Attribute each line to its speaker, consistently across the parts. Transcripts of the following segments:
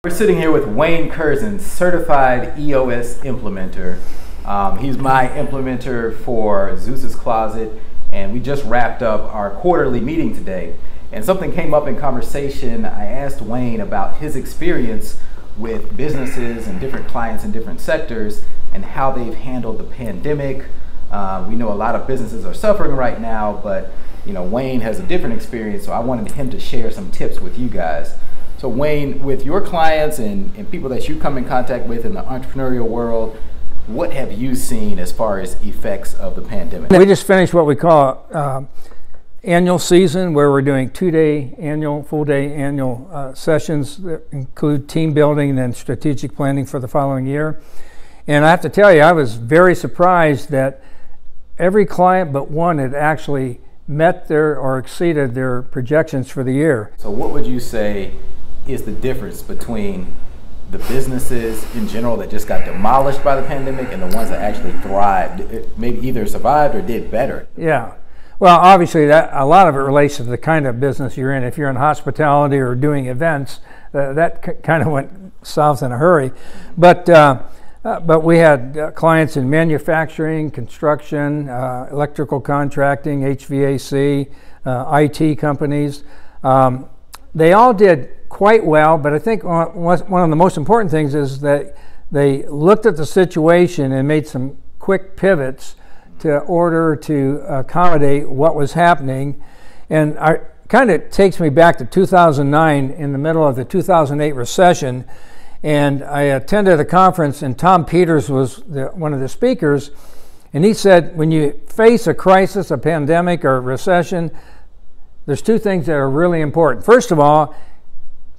Speaker 1: We're sitting here with Wayne Kurzen, certified EOS implementer. He's my implementer for Zeus's Closet, and we just wrapped up our quarterly meeting today. And something came up in conversation. I asked Wayne about his experience with businesses and different clients in different sectors and how they've handled the pandemic. We know a lot of businesses are suffering right now, but Wayne has a different experience, so I wanted him to share some tips with you guys. So Wayne, with your clients and people that you come in contact with in the entrepreneurial world, what have you seen as far as effects of the pandemic?
Speaker 2: We just finished what we call annual season, where we're doing full-day annual sessions that include team building and strategic planning for the following year. And I have to tell you, I was very surprised that every client but one had actually met their or exceeded their projections for the year.
Speaker 1: So what would you say is the difference between the businesses in general that just got demolished by the pandemic and the ones that actually thrived, maybe either survived or did better?
Speaker 2: Yeah, well, obviously a lot of it relates to the kind of business you're in. If you're in hospitality or doing events, that kind of went south in a hurry. But we had clients in manufacturing, construction, electrical contracting, HVAC, IT companies. They all did quite well, but I think one of the most important things is that they looked at the situation and made some quick pivots to order to accommodate what was happening. And it kind of takes me back to 2009, in the middle of the 2008 recession, and I attended a conference, and Tom Peters was one of the speakers, and he said, when you face a crisis, a pandemic, or a recession, there's two things that are really important. First of all,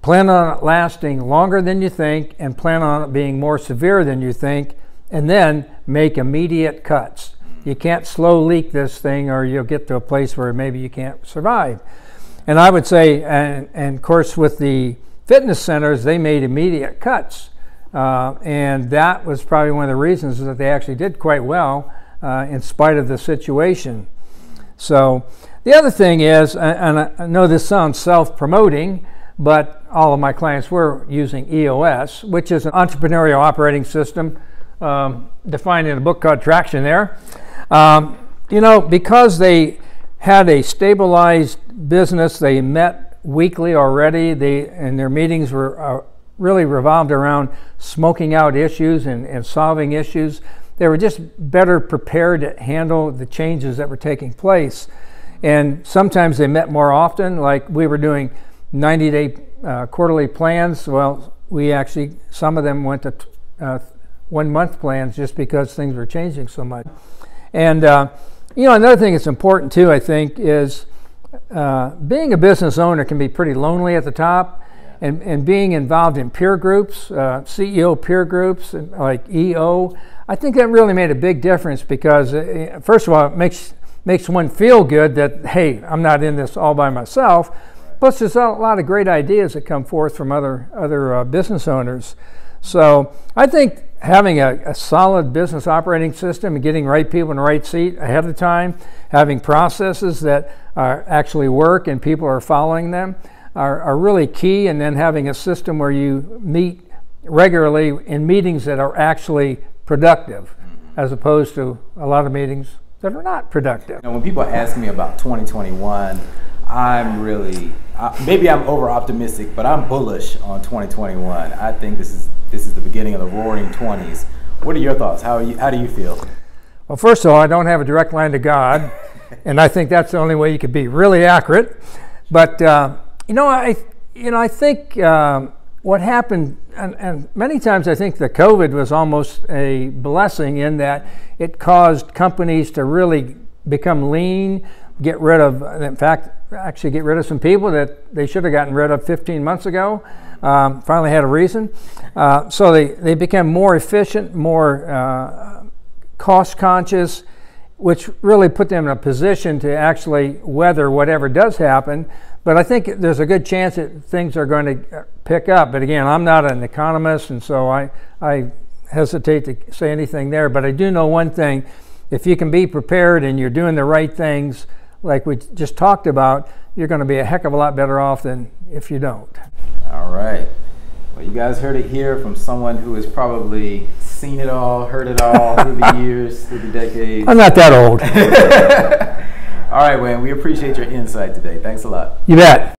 Speaker 2: plan on it lasting longer than you think, and plan on it being more severe than you think, and then make immediate cuts. You can't slow leak this thing, or you'll get to a place where maybe you can't survive. And I would say, and of course with the fitness centers, they made immediate cuts. And that was probably one of the reasons that they actually did quite well in spite of the situation. So the other thing is, and I know this sounds self-promoting, but all of my clients were using EOS, which is an entrepreneurial operating system defined in a book called Traction there. Because they had a stabilized business, they met weekly already, and their meetings were really revolved around smoking out issues and solving issues. They were just better prepared to handle the changes that were taking place. And sometimes they met more often, like we were doing 90-day quarterly plans. Well, some of them went to 1-month plans just because things were changing so much. And another thing that's important too, I think, is being a business owner can be pretty lonely at the top, and being involved in peer groups, CEO peer groups, like EO, I think that really made a big difference, because first of all, it makes one feel good that, hey, I'm not in this all by myself. Plus, there's a lot of great ideas that come forth from other business owners. So I think having a solid business operating system and getting right people in the right seat ahead of time, having processes that actually work and people are following them are really key. And then having a system where you meet regularly in meetings that are actually productive, as opposed to a lot of meetings that are not productive.
Speaker 1: When people ask me about 2021, I'm really, maybe I'm over optimistic, but I'm bullish on 2021. I think this is the beginning of the roaring 20s. What are your thoughts? How do you feel?
Speaker 2: Well, first of all, I don't have a direct line to God, and I think that's the only way you could be really accurate. But I think what happened, and many times I think the COVID was almost a blessing, in that it caused companies to really become lean, get rid of some people that they should have gotten rid of 15 months ago. Finally had a reason. So they became more efficient, more cost conscious, which really put them in a position to actually weather whatever does happen. But I think there's a good chance that things are going to pick up. But again, I'm not an economist, and so I hesitate to say anything there. But I do know one thing: if you can be prepared and you're doing the right things, like we just talked about, you're going to be a heck of a lot better off than if you don't.
Speaker 1: All right. Well, you guys heard it here from someone who has probably seen it all, heard it all through the years, through the decades.
Speaker 2: I'm not that old.
Speaker 1: All right, Wayne, we appreciate your insight today. Thanks a lot.
Speaker 2: You bet.